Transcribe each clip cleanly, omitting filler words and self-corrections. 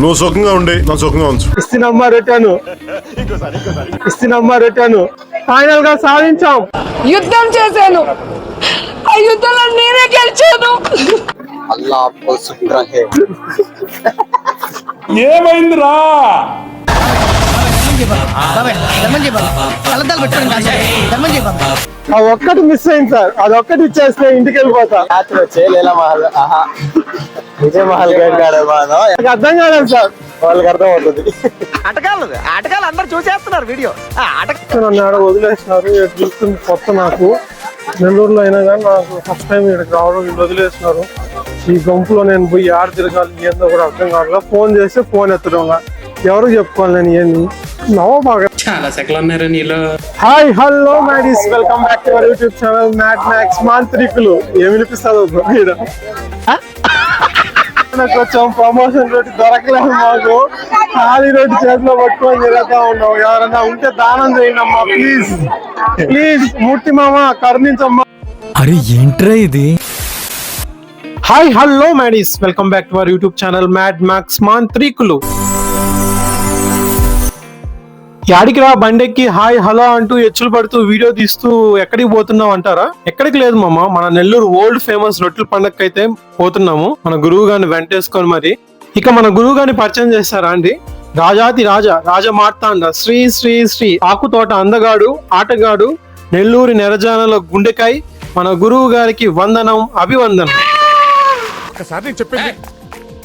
నువ్వు సుఖంగా ఉండి నా సుఖంగా ఉంచు. ఇస్తున్నమ్మా రిటర్ను ఫైనల్ గా సాధించాం. యుద్ధం చేశాను, ఆ యుద్ధంలో నేనే గెలిచాను. ఏమైందిరా? ఆ ఒక్కటి మిస్ అయింది సార్, అదొక్కటి ఇచ్చేస్తే ఇంటికి వెళ్ళిపోతా. రాత్రి వచ్చే లీలా మహల్ విజయ్ మహల్ గేట్ కాడే బాధ నాకు అర్థం కాలేదు సార్. వాళ్ళకి అర్థం అవుతుంది. ఆటగాళ్ళు అందరు చూసేస్తున్నారు వీడియో. నన్ను ఆడ వదిలేసినారు. చూస్తుంది కొత్త నాకు. నెల్లూరులో అయినా కానీ నాకు ఫస్ట్ టైం ఇక్కడికి రావడం, వీళ్ళు వదిలేసినారు. ఈ గుంపులో నేను పోయి ఆడ తిరగాలి ఏందో కూడా అర్థం కావాలి. ఫోన్ చేస్తే ఫోన్ ఎత్తడం, ఎవరికి చెప్పుకోవాలి నేను ఏంది బాగా. చాలా సెకలు ఉన్నారు నీలో. Hi hello Maddies, welcome back to our YouTube channel Mad Max మాంత్రికులు. ఏమి వినిపిస్తుంది కొంచెం ప్రమోషన్ రోడ్డు దొరకలేదు మాకు. ఖాళీ రోడ్డు చేతిలో పట్టుకొని తిరుగుతా ఉన్నాం. ఎవరన్నా ఉంటే దానం చేయండి అమ్మా ప్లీజ్ ప్లీజ్. మూర్తి మామ కరుణించమ్మా. అరే ఏంట్రా ఇది? Hi hello Maddies, welcome back to our YouTube channel Mad Max మాంత్రికులు. యాడికి రా బండెక్కి హాయ్ హలో అంటూ ఎచ్చులు పడుతూ వీడియో తీస్తూ ఎక్కడికి పోతున్నావు అంటారా? ఎక్కడికి లేదు మామ, మన నెల్లూరు ఓల్డ్ ఫేమస్ రొట్టెల పండగకి అయితే పోతున్నాము. మన గురువు గారిని వెంటేసుకొని మరి. ఇక మన గురువు గారిని పరిచయం చేస్తారా అండి? రాజాతి రాజ మార్తాండ శ్రీ శ్రీ శ్రీ ఆకుతోట అందగాడు ఆటగాడు నెల్లూరి నెరజానల గుండెకాయ మన గురువు గారికి వందనం అభివందనం. ఒకసారి నేను చెప్పింది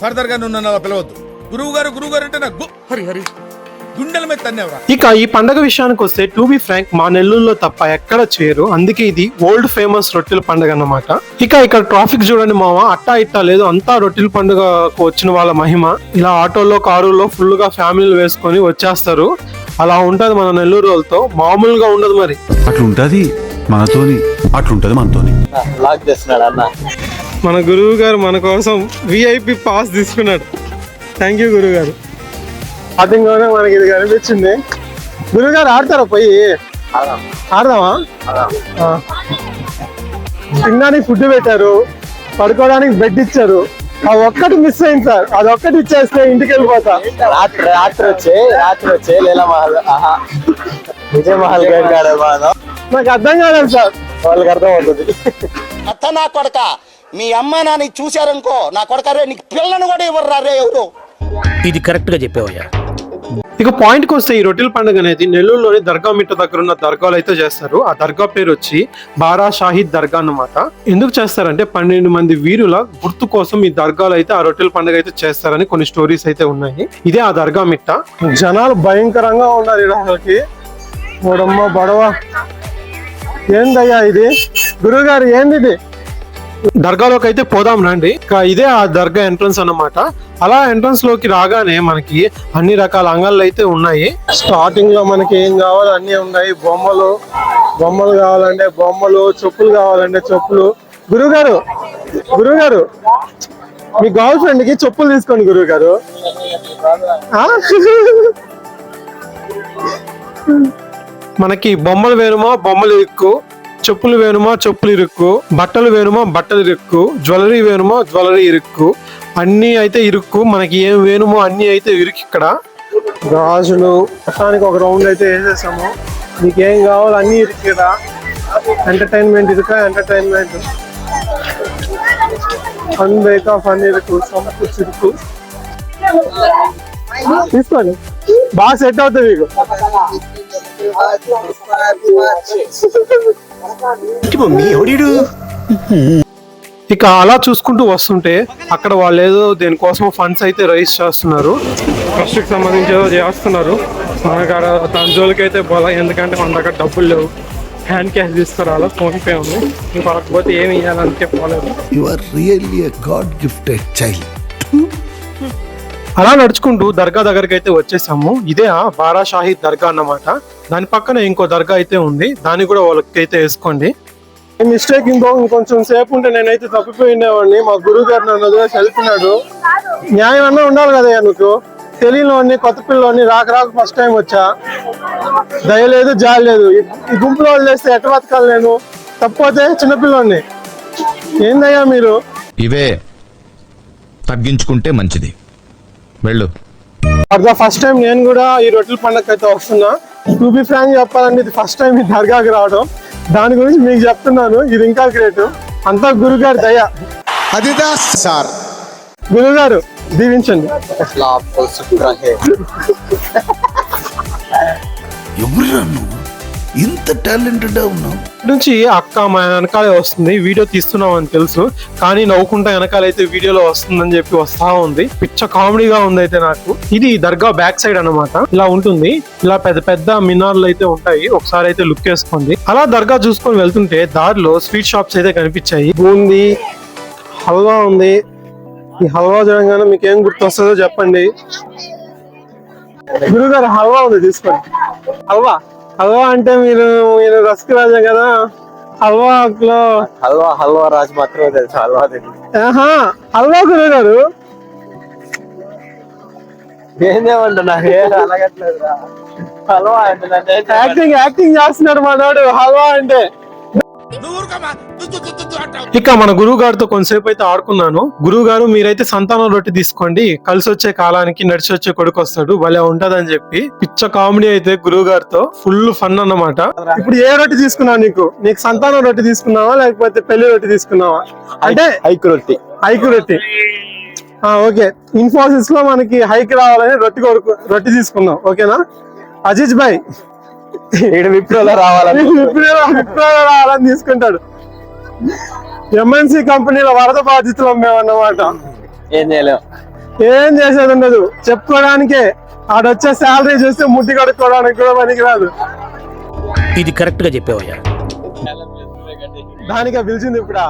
ఫర్దర్ గా నువ్వు నన్ను పిలవద్దు. గురువు గారు అంటే నాకు హరి హరి గుండెల మీద తన్నేవరా. ఇక ఈ పండగ విషయానికి వస్తే టు బి ఫ్రాంక్ మా నెల్లూరులో తప్ప ఎక్కడ చేయరు. అందుకే ఇది ఓల్డ్ ఫేమస్ రొట్టెల పండుగ అన్నమాట. ఇక ఇక్కడ ట్రాఫిక్ చూడండి మామ, అట్టా ఇట్టా లేదు, అంతా రొట్టెల పండుగకు వచ్చిన వాళ్ళ మహిమ. ఇలా ఆటోలో కారులో ఫుల్ గా ఫ్యామిలీలు వేసుకొని వచ్చేస్తారు. అలా ఉంటది మన నెల్లూరు వాళ్ళతో, మామూలుగా ఉండదు మరి. అట్లుంటది మనతోని, అట్లుంటది మనతోని. లాక్ చేస్తున్నాడు అన్న. మన గురువు గారు మన కోసం విఐపి పాస్ తీసుకున్నాడు. థ్యాంక్ యూ గురువు గారు. అర్థంగానే మనకి ఇది కనిపించింది. గురువు గారు ఆడతారా పోయి? ఆడదామా? తినడానికి ఫుడ్ పెట్టారు, పడుకోవడానికి బెడ్ ఇచ్చారు. ఆ ఒక్కటి మిస్ అయింది సార్, అదొక్కటి ఇచ్చేస్తే ఇంటికి వెళ్ళిపోతా. రాత్రి వచ్చే లీలా మహల్ విజయ్ మహల్ గేట్ కాడే బాధ నాకు అర్థం కాలేదు సార్. వాళ్ళకి అర్థం అవుతుంది. అత్త నా కొడక, మీ అమ్మ నాని చూశారనుకో నా కొడక రే నీకు పిల్లను కూడా ఇవ్వరు రే ఎవరు. ఇది కరెక్ట్ గా చెప్పావయ్యా. ఇక పాయింట్ కి వస్తే ఈ రొట్టెల పండుగ అనేది నెల్లూరులోని దర్గా మిట్ట దగ్గర ఉన్న దర్గాలు అయితే చేస్తారు. ఆ దర్గా పేరు వచ్చి బారా షాహిద్ దర్గా అన్నమాట. ఎందుకు చేస్తారంటే 12 మంది వీరుల గుర్తు కోసం ఈ దర్గాలు అయితే ఆ రొట్టెల పండుగ అయితే చేస్తారని కొన్ని స్టోరీస్ అయితే ఉన్నాయి. ఇదే ఆ దర్గా మిట్ట. జనాలు భయంకరంగా ఉన్నారు ఇక్కడికి. మూడమ్మ బడవ ఏందయ్యా ఇది? గురువుగారు ఏంది ఇది? దర్గాలోకి అయితే పోదాం రండి. ఇదే ఆ దర్గా ఎంట్రన్స్ అన్నమాట. అలా ఎంట్రన్స్ లోకి రాగానే మనకి అన్ని రకాల అంగళ్ళు అయితే ఉన్నాయి. స్టార్టింగ్ లో మనకి ఏం కావాలో అన్ని ఉన్నాయి. బొమ్మలు కావాలంటే బొమ్మలు, చెప్పులు కావాలంటే చెప్పులు. గురువుగారు మీ గర్ల్ ఫ్రెండ్ కి చెప్పులు తీసుకోండి గురువుగారు. మనకి బొమ్మలు వేరుమా బొమ్మలు ఇరుక్కు, చెప్పులు వేనుమా చెప్పులు ఇరుక్కు, బట్టలు వేనుమా బట్టలు ఇరుక్కు, జ్యువెలరీ వేనుమా జ్యువెలరీ ఇరుక్కు, అన్ని అయితే ఇరుక్కు. మనకి ఏం వేనుమో అన్ని అయితే ఇరుక్కు. ఇక్కడ గాజులు మొత్తానికి ఒక రౌండ్ అయితే వేసేసాము. మీకేం కావాలో అన్ని ఇరుక్కు. ఇక్కడ ఎంటర్టైన్మెంట్ ఎంటర్టైన్మెంట్ ఫన్ బేకా ఫన్ ఇరుక్కు, సంపూర్తి ఇరుక్కు. తీసుకోండి, బాగా సెట్ అవుతుంది మీకు. ఇక అలా చూసుకుంటూ వస్తుంటే అక్కడ వాళ్ళు ఏదో దేనికోసం ఫండ్స్ అయితే రైజ్ చేస్తున్నారు. ట్రస్ట్ కి సంబంధించి ఏదో చేస్తున్నారు. మనకు తన జోలికి అయితే పోలా, ఎందుకంటే మన దగ్గర డబ్బులు లేవు. హ్యాండ్ క్యాష్ తీసుకురాలా, ఫోన్ పే ఉంది. ఇంకా కాకపోతే ఏమి ఇవ్వాలంటే పోలేదు. అలా నడుచుకుంటూ దర్గా దగ్గరికి అయితే వచ్చేసాము. ఇదే బారా షాహిద్ దర్గా అన్నమాట. దాని పక్కన ఇంకో దర్గా అయితే ఉంది, దాన్ని కూడా వాళ్ళకి అయితే వేసుకోండి. మిస్టేక్ ఇంకొంచెం సేపు ఉంటే నేనైతే తప్పిపోయినవాడిని. మా గురువు గారు నన్ను వదిలేసి వెళ్తున్నాడు. న్యాయం అన్నా ఉండాలి కదా నీకు. తెలియని కొత్త పిల్లని రాక ఫస్ట్ టైం వచ్చా. దయలేదు జాలి లేదు. ఈ గుంపులో వదిలేస్తే ఎట్ట బతకాలి నేను? తప్పిపోతే చిన్నపిల్లని. ఏందయ్యా మీరు? ఇవే తగ్గించుకుంటే మంచిది. వెళ్ళు. ఫర్ ద ఫస్ట్ టైం నేను కూడా ఈ రొట్టెల పండుగ అయితే వస్తున్నా. టు బి ఫ్రాంక్ చెప్పాలంటే ఇది ఫస్ట్ టైం ఈ దర్గాకి రావడం. దాని గురించి మీకు చెప్తున్నాను, ఇది ఇంకా గ్రేట్. అంతా గురుగారు దయ. అదిదా సార్. గురుగారు దీవించండి. ఎవరు నువ్వు ఇంత టాలెంటెడ్ ఉన్నావు? నుంచి అక్క మా వెనకాలే వస్తుంది, వీడియో తీస్తున్నాం అని తెలుసు, కానీ నవ్వుకుంటా వెనకాలైతే వీడియోలో వస్తుందని చెప్పి వస్తా ఉంది. పిచ్చ కామెడీగా ఉంది అయితే నాకు. ఇది దర్గా బ్యాక్ సైడ్ అన్నమాట. ఇలా ఉంటుంది, ఇలా పెద్ద పెద్ద మినార్లు అయితే ఉంటాయి. ఒకసారి అయితే లుక్ వేసుకోండి. అలా దర్గా చూసుకొని వెళ్తుంటే దారిలో స్వీట్ షాప్స్ అయితే కనిపించాయి. బూందీ, హల్వా ఉంది. ఈ హల్వా చూడంగానే మీకు ఏం గుర్తొస్తుందో చెప్పండి. గురుగారు హల్వా ఉంది, తీసుకోండి. హల్వా హల్వా అంటే మీరు రస్క్ రాజా కదా, హల్వాలో హల్వా రాజు మాత్రమే తెలుసు, హల్వా తెలియదు. హల్వా గురుగారు ఏందేమంటున్నా అలాగట్లేదురా. హల్వా అంటే యాక్టింగ్ చేస్తున్నాడు మనోడు హల్వా అంటే. ఇక మన గురువు గారితో కొంతసేపు అయితే ఆడుకున్నాను. గురువు గారు మీరైతే సంతానం రొట్టె తీసుకోండి, కలిసి వచ్చే కాలానికి నడిచి వచ్చే కొడుకు వస్తాడు, భలే ఉంటదని చెప్పి పిచ్చ కామెడీ అయితే గురువు గారితో ఫుల్ ఫన్ అన్నమాట. ఇప్పుడు ఏ రొట్టె తీసుకున్నావు? నీకు సంతానం రొట్టె తీసుకున్నావా లేకపోతే పెళ్లి రొట్టె తీసుకున్నావా? అంటే హైక్ రొట్టి. ఓకే, ఇన్ఫోసిస్ లో మనకి హైక్ రావాలని రొట్టె తీసుకున్నాం. ఓకేనా అజీజ్ భాయ్? విప్రోలో రావాలని తీసుకుంటాడు. ఎంఎన్సి కంపెనీల వరద బాధితులు మేమన్నమాట. ఏం చేసేది ఉండదు, చెప్పుకోవడానికే. ఆడొచ్చే శాలరీ చూస్తే ముట్టి కడుక్కోవడానికి కూడా పనికిరాదు. ఇది కరెక్ట్ గా చెప్పావయ్యా. దానికే పిలిచింది ఇప్పుడు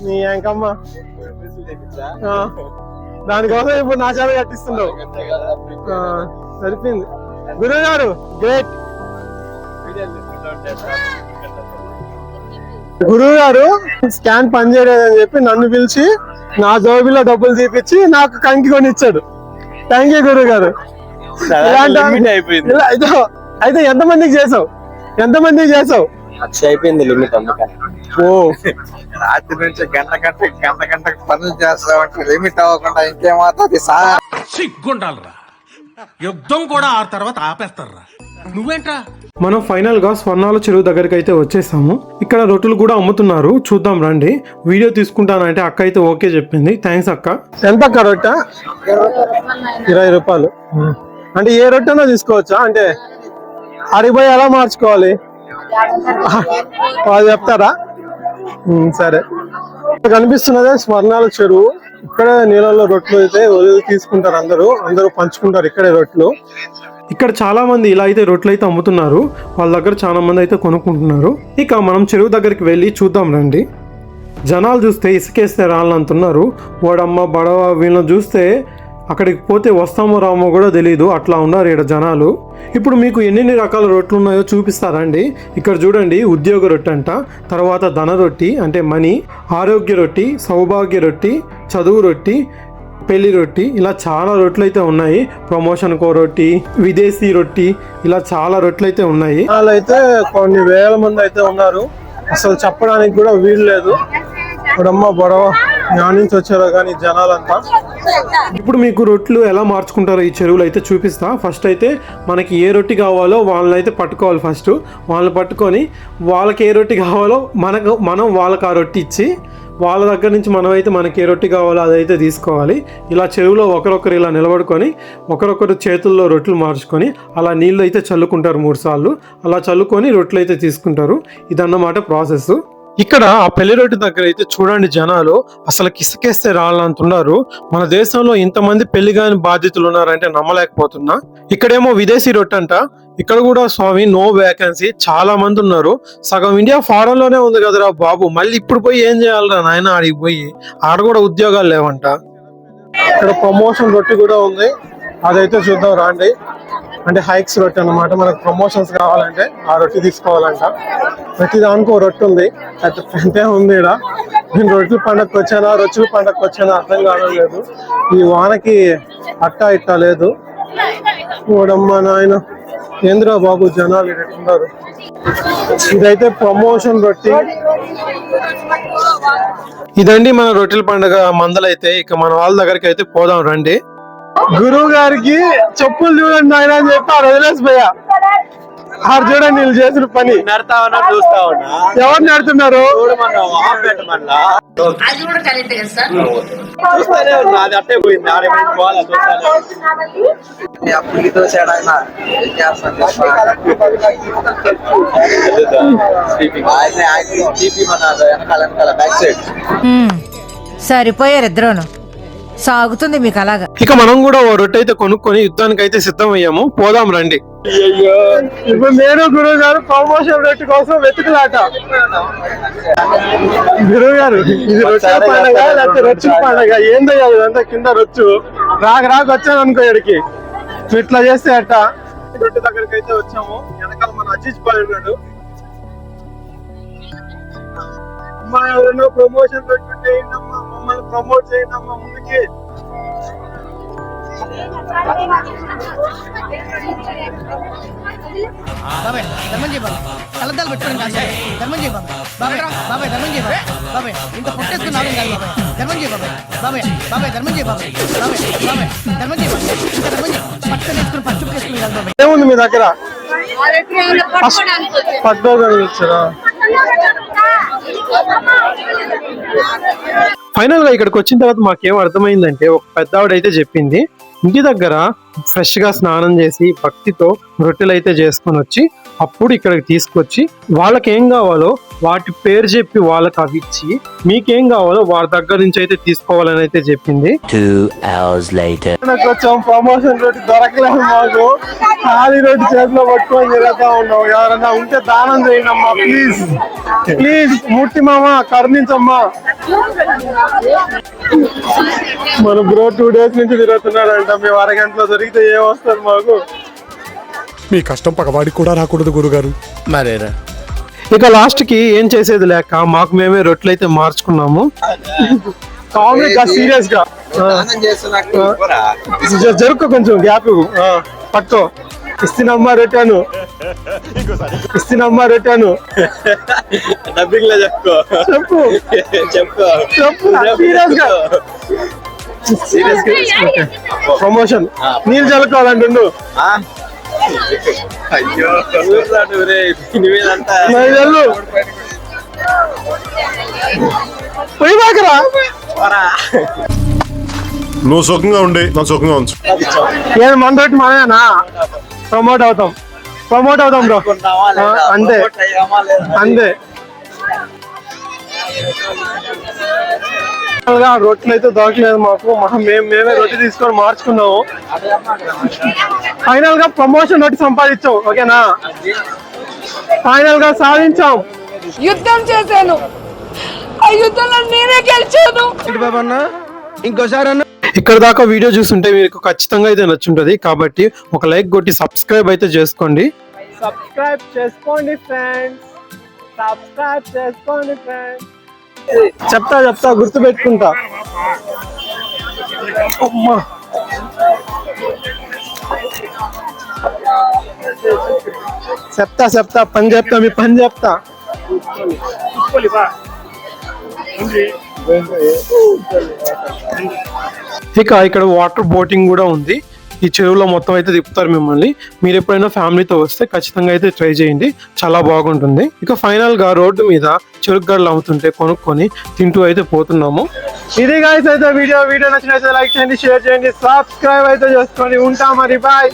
నీ ఎంకమ్మ. దానికోసం ఇప్పుడు నా చేత కట్టిస్తుండవు. సరిపోయింది. గురువు గారు గ్రేట్. గురువు గారు స్కాన్ పనిచేయలేదని చెప్పి నన్ను పిలిచి నా జోబిలో డబ్బులు తీపిచ్చి నాకు కంకి కొనిచ్చాడు. థ్యాంక్ యూ గురువు గారు. అయితే ఎంతమందికి చేసావు? అయిపోయింది లిమిట్. అందుకని రాత్రి నుంచి గంట పనులు చేస్తామంటే లిమిట్ అవ్వకుండా ఇంకేమవుతుంది సార్? సిగ్గుండాలరా, యుద్ధం కూడా ఆ తర్వాత ఆపేస్తారా. నువ్వేంట్రా? మనం ఫైనల్ గా స్వర్ణాల చెరువు దగ్గరికి అయితే వచ్చేసాము. ఇక్కడ రొట్టెలు కూడా అమ్ముతున్నారు, చూద్దాం రండి. వీడియో తీసుకుంటానంటే అక్క అయితే ఓకే చెప్పింది. థ్యాంక్స్ అక్క. ఎంత అక్క రొట్టె? 20 రూపాయలు. అంటే ఏ రొట్టెనో తీసుకోవచ్చా? అంటే అడిగిపోయి ఎలా మార్చుకోవాలి వాళ్ళు చెప్తారా? సరే. కనిపిస్తున్నదే స్వర్ణాల చెరువు. ఇక్కడే నీళ్ళలో రొట్టెలు అయితే వదిలి తీసుకుంటారు, అందరూ పంచుకుంటారు ఇక్కడే రొట్టెలు. ఇక్కడ చాలా మంది ఇలా అయితే రొట్టెలు అయితే అమ్ముతున్నారు, వాళ్ళ దగ్గర చాలా మంది అయితే కొనుక్కుంటున్నారు. ఇక మనం చెరువు దగ్గరికి వెళ్ళి చూద్దాం రండి. జనాలు చూస్తే ఇసుకేస్తే రాళ్ళంటున్నారు. వాడమ్మ బడవ వీళ్ళని చూస్తే అక్కడికి పోతే వస్తామో రామో కూడా తెలియదు, అట్లా ఉన్నారు ఇక్కడ జనాలు. ఇప్పుడు మీకు ఎన్ని రకాల రొట్టెలు ఉన్నాయో చూపిస్తారండి. ఇక్కడ చూడండి, ఉద్యోగ రొట్టె అంట, తర్వాత ధన రొట్టి అంటే మనీ, ఆరోగ్య రొట్టి, సౌభాగ్య రొట్టి, చదువు రొట్టి, పెళ్లి రొట్టి, ఇలా చాలా రొట్టెలు అయితే ఉన్నాయి. ప్రమోషన్ కో రొట్టి, విదేశీ రొట్టి, ఇలా చాలా రొట్టెలు అయితే ఉన్నాయి. అలా అయితే కొన్ని వేల మంది అయితే ఉన్నారు, అసలు చెప్పడానికి కూడా వీలు లేదు. ఇప్పుడమ్మ బొడవ నుంచి వచ్చారో కానీ జనాలంతా. ఇప్పుడు మీకు రొట్టెలు ఎలా మార్చుకుంటారో ఈ చెరువులు అయితే చూపిస్తా. ఫస్ట్ అయితే మనకి ఏ రొట్టి కావాలో వాళ్ళని అయితే పట్టుకోవాలి. ఫస్ట్ వాళ్ళని పట్టుకొని వాళ్ళకి ఏ రొట్టి కావాలో మనం వాళ్ళకి ఆ రొట్టి ఇచ్చి వాళ్ళ దగ్గర నుంచి మనకి ఏ రొట్టి కావాలో అదైతే తీసుకోవాలి. ఇలా చెరువులో ఒకరొకరు ఇలా నిలబడుకొని ఒకరొకరు చేతుల్లో రొట్టెలు మార్చుకొని అలా నీళ్ళు అయితే చల్లుకుంటారు 3 సార్లు. అలా చల్లుకొని రొట్టెలు అయితే తీసుకుంటారు. ఇదన్నమాట ప్రాసెస్. ఇక్కడ ఆ పెళ్లి రొట్టె దగ్గర అయితే చూడండి, జనాలు అసలు కిసకేస్తే రాళ్ళంటున్నారు. మన దేశంలో ఇంతమంది పెళ్లి కాని బాధితులు ఉన్నారంటే నమ్మలేకపోతున్నా. ఇక్కడేమో విదేశీ రొట్టె అంట. ఇక్కడ కూడా స్వామి నో వేకెన్సీ, చాలా మంది ఉన్నారు. సగం ఇండియా ఫారెన్ లోనే ఉంది కదరా బాబు, మళ్ళీ ఇప్పుడు పోయి ఏం చేయాలరా నాయన? ఆడికి పోయి ఆడ కూడా ఉద్యోగాలు లేవంట. ఇక్కడ ప్రమోషన్ రొట్టె కూడా ఉంది, అదైతే చూద్దాం రాండి. అంటే హైక్స్ రొట్టె అన్నమాట. మనకు ప్రమోషన్స్ కావాలంటే ఆ రొట్టె తీసుకోవాలంట. ప్రతి దానికి రొట్టె ఉంది, అంటే ఉంది ఇక్కడ. నేను రొట్టెల పండగకి వచ్చానా రొచ్చుల పండగకి వచ్చానా అర్థం కావట్లేదు. ఈ వానకి అట్టా ఇట్టా లేదు. ఓడమ్మ నాయన, ఏంద్రా బాబు జనాలు ఉన్నారు. ఇదైతే ప్రమోషన్ రొట్టె. ఇదండి మన రొట్టెల పండుగ మందలైతే. ఇక మన వాళ్ళ దగ్గరికి అయితే పోదాం రండి. గురువు గారికి చెప్పులు చూడండి ఆయన అని చెప్పి ఆ వదిలేసిపోయా. ఆరు చూడండి వీళ్ళు చేసిన పని. నడతా ఉన్నా చూస్తా ఉన్నా. ఎవరు నడుతున్నారు? చూస్తానే ఉన్నా, అది అట్టే పోయింది. ఆడేమైంది పోవాలా చూస్తానే. అప్పటికి తోసాడు ఆయన. వెనకాల బ్యాక్ సైడ్ సరిపోయారు ఇద్దరును. సాగుతుంది మీకు అలాగా. ఇక మనం కూడా ఓ రొట్టె అయితే కొనుక్కొని యుద్ధానికి అయితే సిద్ధం అయ్యాము. పోదాం రండి. ఇప్పుడు నేను గురువు గారు ప్రమోషన్ రొట్టె కోసం వెతుకులాట. గురువు గారు ఇది రొట్టె పండగ లేకపోతే రొచ్చు పండగ ఏందయ్యా ఇదంతా? కింద రొచ్చు రాక వచ్చాను అనుకో ఇక్కడికి. ఇట్లా చేస్తే అట్ట రొట్టె దగ్గరికి అయితే వచ్చాము. వెనకాల మన అజీజ్ బాయ్ ఉన్నాడు. అమ్మా ఎవరైనా ప్రమోషన్ పెట్టుకుంటే ఏంటమ్మా, మమ్మల్ని ప్రమోట్ చేయండి అమ్మా ముందుకి. బాబాయ్ ధర్మం చేయ బాబాయ్. కళ్ళద్దాలు పెట్టుకోండి కాదు ధర్మం చేయ బాబాయ్. బాబాయ్ బాబాయ్ ధర్మం చేయ బాబాయ్. బాబాయ్ ఇంకా పుట్టేసుకున్నాడు కాదు బాబాయ్. ధర్మం చేయ బాబాయ్. బాబాయ్ బాబాయ్ ధర్మం చేయ బాబాయ్. బాబాయ్ బాబాయ్ ధర్మం చేయ బాబాయ్. ఇంకా ధర్మం చేయ. పట్టుకొని వేసుకుని పచ్చుకు వేసుకుని కాదు బాబాయ్. ఏముంది మీ దగ్గర? పట్టుకోవడానికి వచ్చారా? ఫైనల్ గా ఇక్కడికి వచ్చిన తర్వాత మాకేం అర్థమైందంటే, ఒక పెద్ద ఆవిడైతే చెప్పింది ఇంటి దగ్గర ఫ్రెష్ గా స్నానం చేసి భక్తితో రొట్టెలు అయితే చేసుకొని వచ్చి అప్పుడు ఇక్కడికి తీసుకొచ్చి వాళ్ళకి ఏం కావాలో వాటి పేరు చెప్పి వాళ్ళకి అవి ఇచ్చి మీకేం కావాలో వారి దగ్గర నుంచి అయితే తీసుకోవాలని అయితే చెప్పింది. 2 hours later. కొంచెం ప్రమోషన్ రొట్టె దొరకలేదు మాకు. ఖాళీ రొట్టె చేతిలో పట్టుకొని తిరుగుతా ఉన్నాం. ఎవరన్నా ఉంటే దానం చేయండి అమ్మా ప్లీజ్ ప్లీజ్. మూర్తి మామ కరుణించమ్మా. మన బ్రో 2 days నుంచి తిరుగుతున్నాడంట. మేము అరగంటలో దొరికితే ఏం వస్తుంది మాకు? మీ కష్టం పగవాడికి కూడా రాకూడదు గురుగారు. మరేరా ఇక లాస్ట్ కి ఏం చేసేది లేక మాకు మేమే రొట్టెలు అయితే మార్చుకున్నాము. కామెడీగా సీరియస్ గా జరుపు కొంచెం గ్యాప్ పట్టుకో. ఇస్తున్నమ్మా రొట్టాను డబ్బింగ్ లో చెప్పుకో. చెప్పు చెప్పు సీరియస్ గా సీరియస్ గా ప్రమోషన్ నీళ్ళు చల్లుకోవాలంటుండు. అయ్యో పోయి బాకరా. నువ్వు సుఖంగా ఉండి నా సుఖంగా ఉంచు. ఏం మన తోటి మనమేనా? ప్రమోట్ అవుతాం బ్రో. అంతే అంతే. రొట్టెలు అయితే దొరకలేదు మాకు. మేమే రొట్టె తీసుకొని మార్చుకున్నాము. ఫైనల్ గా ప్రమోషన్ రొట్టె సంపాదించాం. ఓకేనా? ఫైనల్ గా సాధించాం. యుద్ధం చేశాను. ఆ యుద్ధంలో నేనే గెలిచాను. ఇంకోసారి ఇక్కడ దాకా వీడియో చూస్తుంటే మీకు ఖచ్చితంగా అయితే నచ్చుంటది. కాబట్టి ఒక లైక్ కొట్టి సబ్స్క్రైబ్ అయితే చేసుకోండి. సబ్స్క్రైబ్ చేసుకోండి ఫ్రెండ్స్. చెప్తా గుర్తు పెట్టుకుంటా. చెప్తా మీ పని చెప్తా. ఇక ఇక్కడ వాటర్ బోటింగ్ కూడా ఉంది. ఈ చెరువులో మొత్తం అయితే తిప్పుతారు మిమ్మల్ని. మీరు ఎప్పుడైనా ఫ్యామిలీతో వస్తే ఖచ్చితంగా అయితే ట్రై చేయండి, చాలా బాగుంటుంది. ఇక ఫైనల్ గా రోడ్డు మీద చెరుకుగడలు అమ్ముతుంటే కొనుక్కొని తింటూ అయితే పోతున్నాము. ఇది గైస్ అయితే వీడియో నచ్చినట్లయితే లైక్ చేయండి, షేర్ చేయండి, సబ్స్క్రైబ్ అయితే చేసుకోండి. ఉంటా మరి, బాయ్.